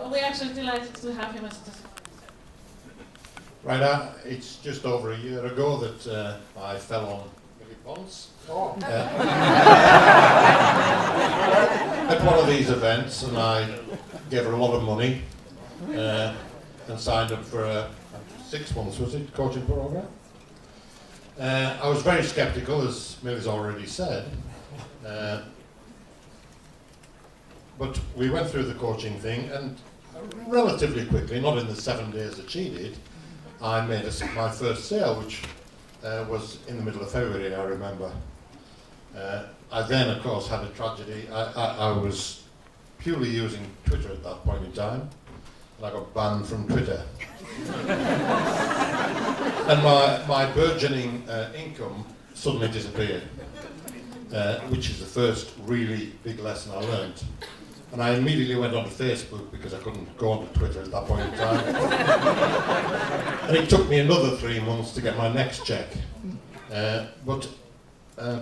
we're actually delighted to have him as the... Right, it's just over a year ago that I fell on Mili once. At one of these events, and I gave her a lot of money and signed up for a 6 months, was it, coaching program. I was very sceptical, as Mili's already said, but we went through the coaching thing, and relatively quickly, not in the 7 days that she did, I made my first sale, which was in the middle of February, I remember. I then, of course, had a tragedy. I was purely using Twitter at that point in time, and I got banned from Twitter. And my burgeoning income suddenly disappeared, which is the first really big lesson I learned. And I immediately went onto Facebook because I couldn't go onto Twitter at that point in time. And it took me another 3 months to get my next check. But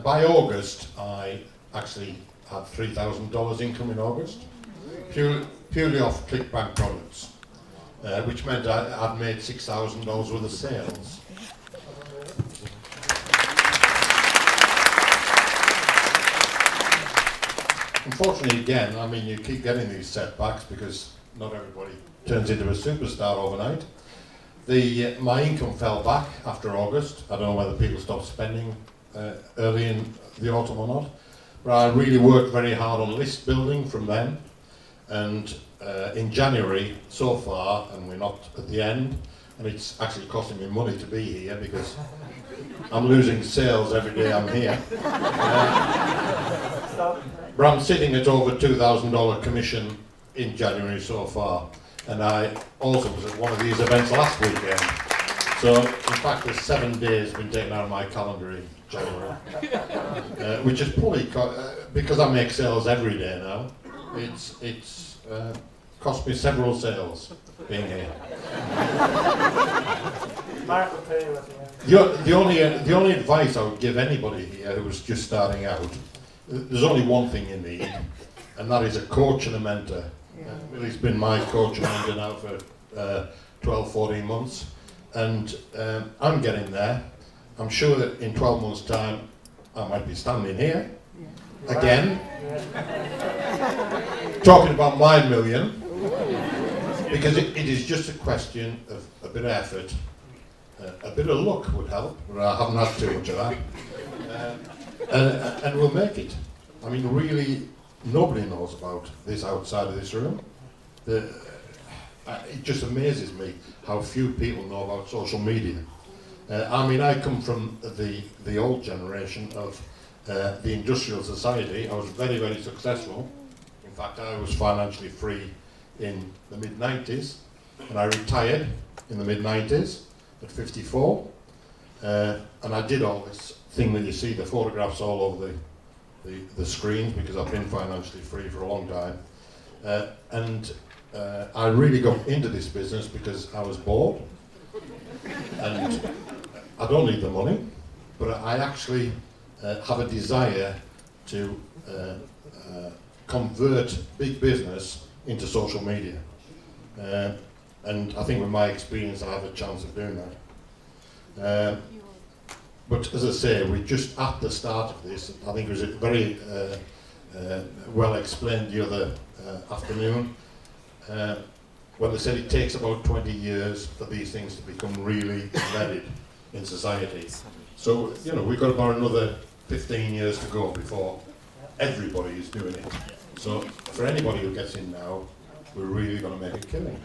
by August, I actually had $3,000 income in August, purely off ClickBank products, which meant I'd made $6,000 worth of sales. Unfortunately, again, I mean, you keep getting these setbacks because not everybody turns into a superstar overnight. My income fell back after August. I don't know whether people stopped spending early in the autumn or not, but I really worked very hard on list building from then. And in January, so far, and we're not at the end, and it's actually costing me money to be here because I'm losing sales every day I'm here. But I'm sitting at over $2,000 commission in January so far, and I also was at one of these events last weekend. So, in fact, there's 7 days been taken out of my calendar in January, which is probably because I make sales every day now. It's cost me several sales being here. The only advice I would give anybody here who was just starting out. There's only one thing you need, and that is a coach and a mentor. Mili's been my coach and mentor now for 12, 14 months, and I'm getting there. I'm sure that in 12 months' time, I might be standing here again, talking about my million, because it is just a question of a bit of effort. A bit of luck would help, but I haven't had too much of that. And we'll make it. I mean, really, nobody knows about this outside of this room. It just amazes me how few people know about social media. I mean, I come from the old generation of the industrial society. I was very, very successful. In fact, I was financially free in the mid-90s, and I retired in the mid-90s at 54. And I did all this thing that you see, the photographs all over the screens, because I've been financially free for a long time. And I really got into this business because I was bored. And I don't need the money, but I actually have a desire to convert big business into social media. And I think with my experience, I have a chance of doing that. But as I say, we're just at the start of this. I think it was very well explained the other afternoon when they said it takes about 20 years for these things to become really embedded in society. So, you know, we've got about another 15 years to go before everybody is doing it. So for anybody who gets in now, we're really going to make a killing.